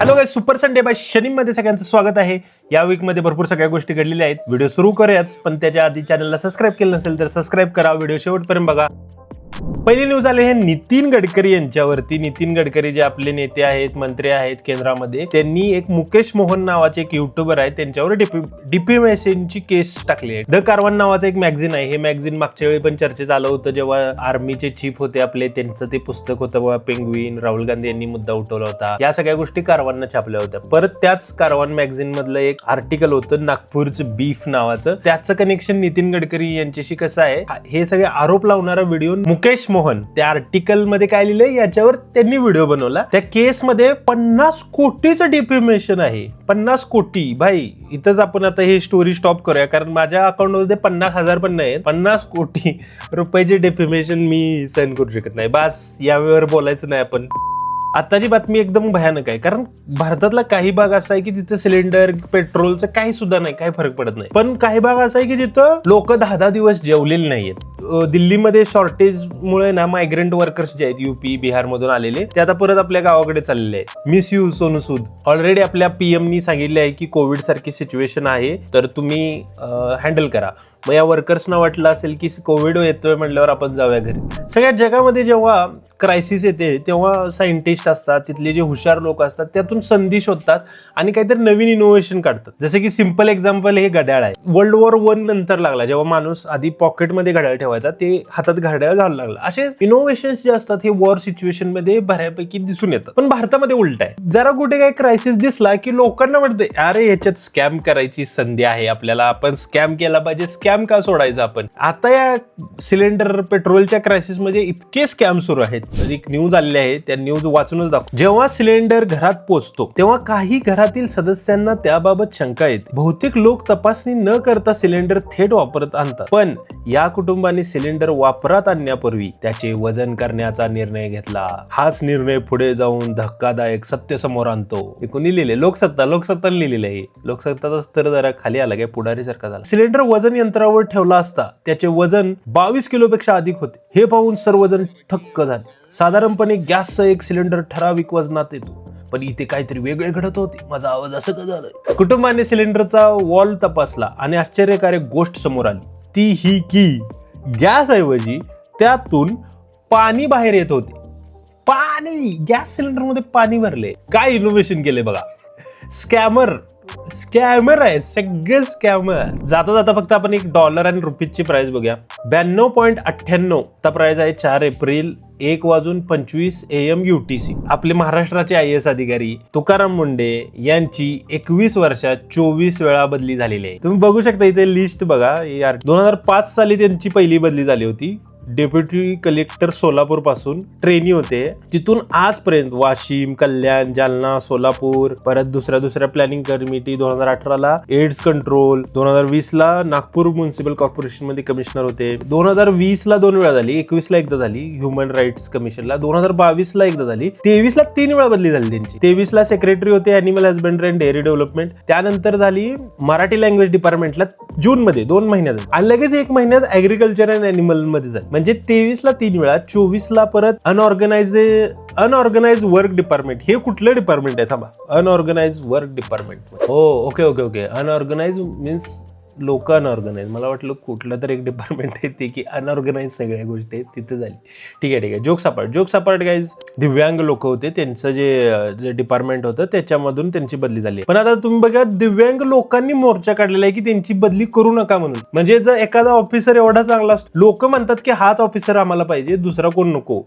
Hello guys, super Sunday by शनीमध्ये सगळ्यांचं स्वागत आहे. या वीक मध्ये भरपूर सगळ्या गोष्टी घडलेल्या आहेत. व्हिडिओ सुरू करूयाच, पण त्याच्या आधी चॅनलला सबस्क्राईब केलं नसेल तर सबस्क्राईब करा. व्हिडिओ शेवटपर्यंत बघा. पहिली न्यूज आली आहे नितीन गडकरी यांच्यावरती. नितीन गडकरी जे आपले नेते आहेत, मंत्री आहेत केंद्रामध्ये, त्यांनी एक मुकेश मोहन नावाचे एक युट्यूबर आहेत, त्यांच्यावर डिफेमेशनची केस टाकली आहे. द कारवान नावाचं एक मॅगझिन आहे. हे मॅगझिन मागच्या वेळी पण चर्चेत आलं होतं, जेव्हा आर्मीचे चीफ होते आपले, त्यांचं ते पुस्तक होतं बघा, पेंग्विन. राहुल गांधी यांनी मुद्दा उठवला होता. या सगळ्या गोष्टी कारवाननं छापल्या होत्या. परत त्याच कारवान मॅगझिन मधलं एक आर्टिकल होतं नागपूरचं बीफ नावाचं. त्याचं कनेक्शन नितीन गडकरी यांच्याशी कसं आहे, हे सगळे आरोप लावणारा व्हिडिओ मुकेश मोहन त्या आर्टिकल मध्ये काय लिहिलंय याच्यावर त्यांनी व्हिडिओ बनवला. त्या केस मध्ये 50 कोटीचं डिफेमेशन आहे. 50 कोटी भाई. इथंच आपण आता ही स्टोरी स्टॉप करूया, कारण माझ्या अकाउंट मध्ये 50,000 पण नाही. 50 कोटी रुपयाचे डिफेमेशन मी सहन करू शकत नाही. बस यावर बोलायचं नाही आपण. आताची बातमी एकदम भयानक आहे, कारण भारतातला काही भाग असा आहे की तिथे सिलेंडर, पेट्रोलचं काही सुद्धा नाही, काही फरक पडत नाही. पण काही भाग असा आहे की जिथं लोक 10-10 दिवस जेवलेले नाहीयेत. दिल्लीमध्ये शॉर्टेज मुळे ना मायग्रंट वर्कर्स जे आहेत UP बिहार मधून आलेले, ते आता परत आपल्या गावाकडे चाललेले आहेत. Miss you Sonu Sood. Already आपल्या PM सांगितले आहे की कोविड सारखी सिच्युएशन आहे, तर तुम्ही हँडल करा. मग या वर्कर्सना वाटलं असेल की कोविड येतोय म्हटल्यावर आपण जाऊया घरी. सगळ्या जगामध्ये जेव्हा क्रायसिस येते तेव्हा सायंटिस्ट असतात, तिथले जे हुशार लोक असतात, त्यातून संधी शोधतात आणि काहीतरी नवीन इनोव्हेशन काढतात. जसं की सिम्पल एक्झाम्पल हे घड्याळ आहे. वर्ल्ड वॉर 1 नंतर लागला, जेव्हा माणूस आधी पॉकेटमध्ये घड्याळ ठेवायचा, ते हातात घड्याळ घालू लागला. असे इनोव्हेशन्स जे असतात हे वॉर सिच्युएशन मध्ये बऱ्यापैकी दिसून येतात. पण भारतामध्ये उलट आहे. जरा कुठे काही क्रायसिस दिसला की लोकांना वाटतं अरे याच्यात स्कॅम करायची संधी आहे आपल्याला, आपण स्कॅम केला पाहिजे. स्कॅम का सोडायचा आपण? आता या सिलेंडर पेट्रोलच्या क्रायसिस मध्ये इतके स्कॅम सुरू आहेत. एक न्यूज आलेली आहे, त्या न्यूज वाचूनच दाखव. जेव्हा सिलेंडर घरात पोहोचतो तेव्हा काही घरातील सदस्यांना त्याबाबत शंका येते. बहुतेक लोक तपासणी न करता सिलेंडर थेट वापरत आणतात. पण या कुटुंबाने सिलेंडर वापरात आणण्यापूर्वी त्याचे वजन करण्याचा निर्णय घेतला. हाच निर्णय पुढे जाऊन धक्कादायक सत्य समोर आणतो. हे कोणी लिहिले? लोकसत्ता लिहिलेलं आहे. लोकसत्ताचा स्तर जरा खाली आला, काय पुढारी सारखा झाला. सिलेंडर वजन यंत्रावर ठेवला असता त्याचे वजन 22 किलोपेक्षा अधिक होते. हे पाहून सर्वजण थक्क झाले. साधारणपणे गॅसचा एक सिलेंडर ठराविक वजनात येतो, पण इथे काहीतरी वेगळे घडत होते. माझा आवाज असं का झालाय? कुटुंबाने सिलेंडरचा वॉल तपासला आणि आश्चर्यकारक गोष्ट समोर आली. ती ही की गॅस ऐवजी त्यातून पाणी बाहेर येत होते. पाणी! गॅस सिलेंडर मध्ये पाणी भरले. काय इनोव्हेशन केले बघा. स्कॅमर आहे सगळे, स्कॅमर. जाता जाता फक्त आपण एक डॉलर आणि रुपीजची प्राइस बघूया. 92.98 चा प्राइस आहे. 4 एप्रिल 1:25 AM UTC. आपले महाराष्ट्राचे IAS अधिकारी तुकाराम मुंडे यांची 21 वर्षात 24 वेळा बदली झालेली आहे. तुम्ही बघू शकता इथे लिस्ट बघा. 2005 साली त्यांची पहिली बदली झाली होती. डेप्युटी कलेक्टर सोलापूर पासून ट्रेनी होते. तिथून आजपर्यंत वाशिम, कल्याण, जालना, सोलापूर, परत दुसऱ्या प्लॅनिंग कमिटी. 2018ला एड्स कंट्रोल. 2020ला नागपूर म्युनिसिपल कॉर्पोरेशन मध्ये कमिशनर होते. 2020ला 2 वेळा झाली. 21ला एकदा झाली ह्युमन राईट्स कमिशनला. 2022ला एकदा झाली. 23ला 3 वेळा बदली झाली त्यांची. 23ला सेक्रेटरी होते animal husbandry and dairy development. त्यानंतर झाली मराठी लँग्वेज डिपार्टमेंटला जून मध्ये 2 महिन्यात, आणि लगेच 1 महिन्यात ऍग्रिकल्चर अँड अॅनिमल मध्ये झाली. म्हणजे 23ला 3 वेळा, 24ला परत अनऑर्गनाइज वर्क डिपार्टमेंट. हे कुठलं डिपार्टमेंट आहे? थांबा. Unorganise work department. हो, ओके. अनऑर्गनाइज मीन्स लोक अनऑर्गनाइज. मला वाटलं कुठलं तर एक डिपार्टमेंट आहे ते की अनऑर्गनाइज सगळ्या गोष्टी आहेत तिथे झाली. ठीक आहे. जोक सापाट गाईज दिव्यांग लोक होते, त्यांचं जे डिपार्टमेंट होतं त्याच्यामधून त्यांची बदली झाली. पण आता तुम्ही बघा, दिव्यांग लोकांनी मोर्चा काढलेला आहे की त्यांची बदली करू नका म्हणून. म्हणजे जर एखादा ऑफिसर एवढा चांगला असतो, लोक म्हणतात की हाच ऑफिसर आम्हाला पाहिजे, दुसरा कोण नको.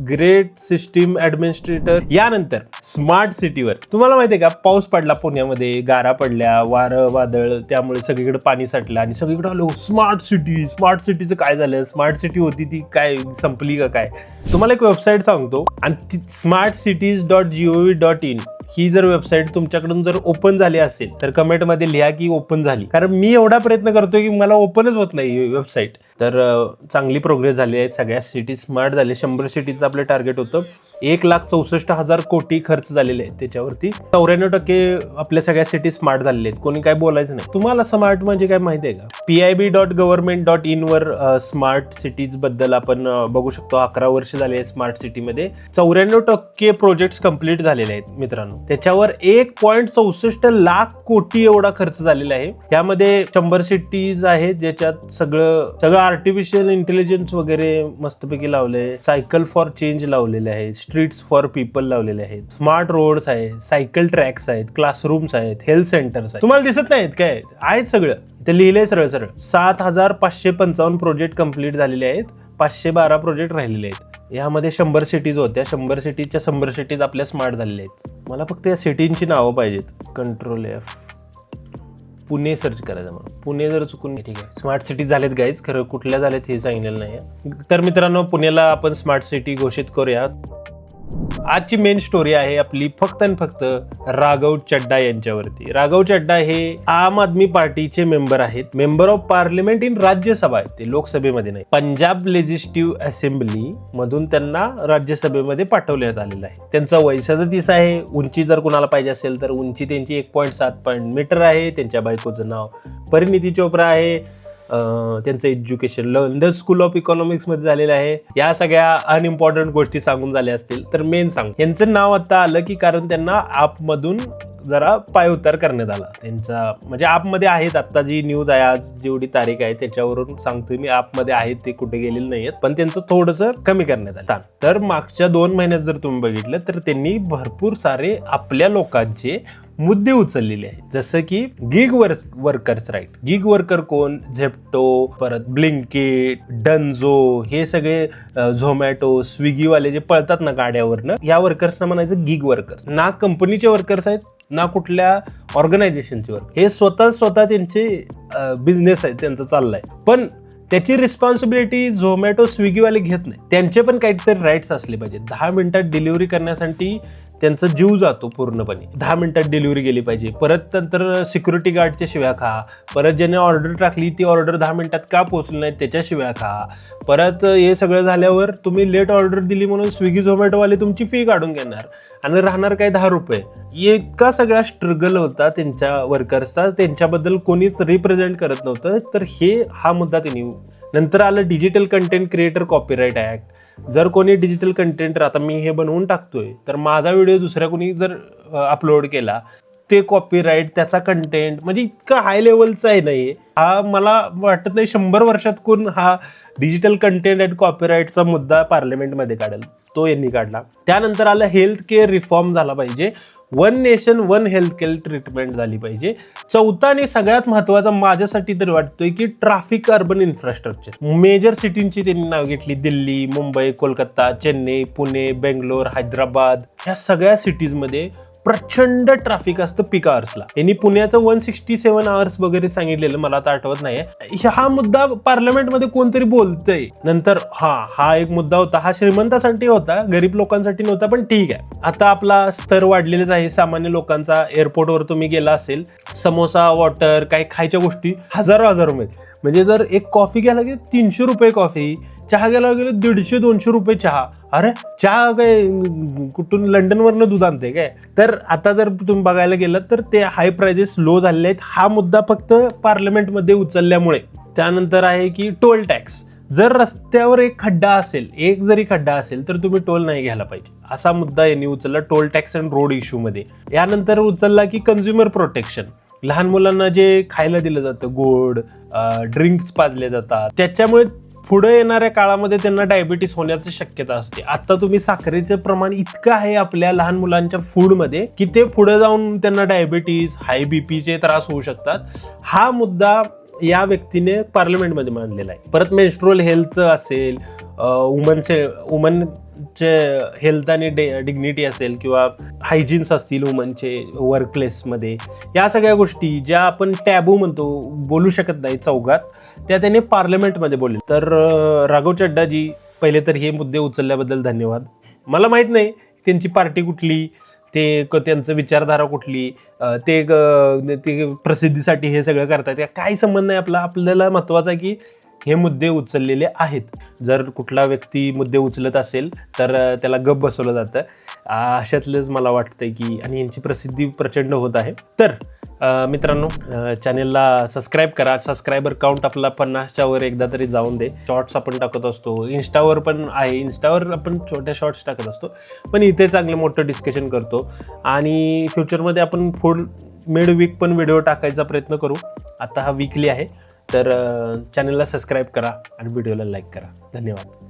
Great system administrator. यानंतर स्मार्ट सिटीवर तुम्हाला माहितीये का, पाऊस पडला पुण्यामध्ये, गारा पडल्या, वारं वादळ, त्यामुळे सगळीकडे पाणी साठलं आणि सगळीकडे आलो स्मार्ट सिटीचं काय झालं? स्मार्ट सिटी होती ती काय संपली का काय? तुम्हाला एक वेबसाईट सांगतो, आणि ती smartcities.gov.in ही जर वेबसाईट तुमच्याकडून जर ओपन झाली असेल तर कमेंट मध्ये लिहा की ओपन झाली. कारण मी एवढा प्रयत्न करतोय की मला ओपनच होत नाही वेबसाईट. तर चांगली प्रोग्रेस झाली आहे, सगळ्या सिटी स्मार्ट झाले. 100 सिटीचं आपलं टार्गेट होतं. 1,64,000 कोटी खर्च झालेले आहेत त्याच्यावरती. 94% आपल्या सगळ्या सिटी स्मार्ट झालेल्या आहेत. कोणी काय बोलायचं नाही. तुम्हाला स्मार्ट म्हणजे काय माहिती आहे का? PIB.government.in वर स्मार्ट सिटीज बद्दल आपण बघू शकतो. 11 वर्ष झाले आहे स्मार्ट सिटीमध्ये. 94% प्रोजेक्ट कंप्लीट झालेले आहेत मित्रांनो. त्याच्यावर 1.64 लाख कोटी एवढा खर्च झालेला आहे. यामध्ये 100 सिटीज आहेत ज्याच्यात सगळं आर्टिफिशियल इंटेलिजन्स वगैरे मस्तपैकी लावले. सायकल फॉर चेंज लावलेले आहेत. स्ट्रीट्स फॉर पीपल लावलेले आहेत. स्मार्ट रोड्स आहेत, सायकल ट्रॅक्स आहेत, क्लासरूम्स आहेत, हेल्थ सेंटर्स आहेत. तुम्हाला दिसत नाहीत काय? आहेत सगळं इथे लिहिलंय सरळ सरळ. 7,555 प्रोजेक्ट कंप्लीट झालेले आहेत. 512 प्रोजेक्ट राहिलेले आहेत. यामध्ये 100 सिटीज होत्या. 100 सिटीजच्या 100 सिटीज आपल्या स्मार्ट झालेल्या आहेत. मला फक्त या सिटींची नावं पाहिजेत. कंट्रोल F, पुणे सर्च करायचं. मग पुणे जर चुकून, ठीक आहे. स्मार्ट सिटी झालेत गाईज, खरं कुठल्या झालेत हे सांगितलेलं नाही. तर मित्रांनो, पुण्याला आपण स्मार्ट सिटी घोषित करूया. आजची मेन स्टोरी आहे आपली फक्त आणि फक्त राघव चड्डा यांच्यावरती. राघव चड्डा हे आम आदमी पार्टीचे मेंबर आहेत. Member of parliament in Rajya Sabha आहे ते, लोकसभेमध्ये नाही. पंजाब लेजिस्लेटिव्ह असेंब्ली मधून त्यांना राज्यसभेमध्ये पाठवण्यात आलेलं आहे. त्यांचं वय 37 आहे. उंची जर कुणाला पाहिजे असेल तर उंची त्यांची 1.7 मीटर आहे. त्यांच्या बायकोचं नाव परिणिती चोप्रा आहे. त्यांचं education London school of economics मध्ये झालेलं आहे. या सगळ्या अनइम्पॉर्टंट गोष्टी सांगून झाल्या असतील तर मेन सांग. यांचं नाव आता आलं की कारण त्यांना आपमधून जरा पायउतार करण्यात आला. त्यांचा म्हणजे आपमध्ये आहेत. आता जी न्यूज आहे, आज जेवढी तारीख आहे त्याच्यावरून सांगतोय मी, आपमध्ये आहेत ते कुठे गेलेले नाहीयेत, पण त्यांचं थोडंसं कमी करण्यात आलं. तर मागच्या 2 महिन्यात जर तुम्ही बघितलं तर त्यांनी भरपूर सारे आपल्या लोकांचे मुद्दे उचललेले आहेत. जसं की gig workers right. Gig worker कोण? झेप्टो, परत ब्लिंकिट, डन्झो, हे सगळे झोमॅटो, स्विगीवाले जे पळतात ना गाड्यावरनं, या वर्कर्सना म्हणायचं गिग वर्कर्स. ना कंपनीचे वर्कर्स आहेत ना कुठल्या ऑर्गनायझेशनचे वर्क. हे स्वतः त्यांचे बिझनेस आहे, त्यांचं चाललंय. पण त्याची रिस्पॉन्सिबिलिटी झोमॅटो, स्विगीवाले घेत नाही. त्यांचे पण काहीतरी राईट्स असले पाहिजे. 10 मिनिटात डिलिव्हरी करण्यासाठी त्यांचा जीव जातो पूर्णपणे. 10 मिनिटात डिलिव्हरी गेली पाहिजे. परत नंतर सिक्युरिटी गार्डच्या शिव्या खा. परत ज्याने ऑर्डर टाकली ती ऑर्डर 10 मिनिटात का पोहोचली नाही त्याच्या शिव्या खा. परत हे सगळं झाल्यावर तुम्ही लेट ऑर्डर दिली म्हणून स्विगी झोमॅटोवाले तुमची फी काढून घेणार आणि राहणार काय 10 रुपये. इतका सगळा स्ट्रगल होता त्यांच्या वर्कर्सचा. त्यांच्याबद्दल कोणीच रिप्रेझेंट करत नव्हतं. तर हा मुद्दा त्यांनी. नंतर आलं digital content creator copyright act. जर कोणी डिजिटल कंटेंट, आता मी हे बनवून टाकतोय तर माझा व्हिडिओ दुसऱ्या कोणी जर अपलोड केला, ते कॉपीराईट, त्याचा कंटेंट म्हणजे इतका हाय लेवलचा आहे नाही. हा मला वाटत नाही 100 वर्षात कोण हा डिजिटल कंटेंट अँड कॉपीराईटचा मुद्दा पार्लमेंटमध्ये काढेल. तो यांनी काढला. त्यानंतर आलं हेल्थ केअर रिफॉर्म झाला पाहिजे. 1 नेशन 1 हेल्थ केअर ट्रीटमेंट झाली पाहिजे. चौथा आणि सगळ्यात महत्वाचा माझ्यासाठी तरी वाटतोय की ट्रॅफिक अर्बन इन्फ्रास्ट्रक्चर. मेजर सिटींची त्यांनी नाव घेतली. दिल्ली, मुंबई, कोलकाता, चेन्नई, पुणे, बेंगलोर, हैदराबाद, ह्या सगळ्या सिटीजमध्ये प्रचंड ट्रॅफिक असतं पीक आवर्सला. यांनी पुण्याचं 167 आवर्स वगैरे सांगितलेलं, मला आता आठवत नाही. हा मुद्दा पार्लमेंटमध्ये कोणतरी बोलतंय. नंतर हा एक मुद्दा होता. हा श्रीमंतासाठी होता, गरीब लोकांसाठी नव्हता, पण ठीक आहे. आता आपला स्तर वाढलेलाच आहे सामान्य लोकांचा. एअरपोर्टवर तुम्ही गेला असेल, समोसा, वॉटर, काही खायच्या गोष्टी हजार रुपये. म्हणजे जर एक कॉफी घ्यायला गेली 300 रुपये कॉफी, चहा घ्यायला गेलो 150-200 रुपये चहा. अरे चहा काय कुठून लंडनवरनं दूध आणते काय? तर आता जर तुम्ही बघायला गेलं तर ते हाय प्राइजेस लो झालेले आहेत. हा मुद्दा फक्त पार्लमेंटमध्ये उचलल्यामुळे. त्यानंतर आहे की टोल टॅक्स. जर रस्त्यावर एक जरी खड्डा असेल तर तुम्ही टोल नाही घ्यायला पाहिजे, असा मुद्दा यांनी उचलला toll tax and road issue मध्ये. यानंतर उचलला की कन्झ्युमर प्रोटेक्शन. लहान मुलांना जे खायला दिलं जातं, गोड ड्रिंक्स पाजले जातात, त्याच्यामुळे पुढे येणाऱ्या काळामध्ये त्यांना डायबिटीस होण्याची शक्यता असते. आता तुम्ही साखरेचं प्रमाण इतकं आहे आपल्या लहान मुलांच्या फूडमध्ये की ते पुढे जाऊन त्यांना डायबिटीस, हाय बीपीचे त्रास होऊ शकतात. हा मुद्दा या व्यक्तीने पार्लमेंटमध्ये मांडलेला आहे. परत मेन्स्ट्रुअल हेल्थ असेल, वुमनचे हेल्थ आणि डिग्निटी असेल किंवा हायजीन्स असतील वुमनचे वर्कप्लेसमध्ये, या सगळ्या गोष्टी ज्या आपण टॅबू म्हणतो, बोलू शकत नाही चौघात, त्या त्याने पार्लमेंटमध्ये बोलले. तर राघव चड्डाजी, पहिले तर हे मुद्दे उचलल्याबद्दल धन्यवाद. मला माहीत नाही त्यांची पार्टी कुठली, त्यांचं विचारधारा कुठली, ते प्रसिद्धीसाठी हे सगळं करतात, काही संबंध नाही आपला. आपल्याला महत्वाचं आहे की हे मुद्दे उचललेले आहेत. जर कुठला व्यक्ती मुद्दे उचलत असेल तर त्याला गप बसवलं जातं. अशातलंच मला वाटतंय की, आणि यांची प्रसिद्धी प्रचंड होत आहे. तर मित्रांनो, चॅनेलला सबस्क्राईब करा. सबस्क्रायबर काउंट आपला 50च्या वर एकदा तरी जाऊन दे. शॉर्ट्स आपण टाकत असतो, इंस्टावर पण आहे, इंस्टावर आपण छोट्या शॉर्ट्स टाकत असतो, पण इथे चांगलं मोठं डिस्कशन करतो. आणि फ्युचरमध्ये आपण मिड वीक पण व्हिडिओ टाकायचा प्रयत्न करू. आता हा वीकली आहे. तर चॅनलला सबस्क्राईब करा आणि व्हिडिओला लाईक करा. धन्यवाद.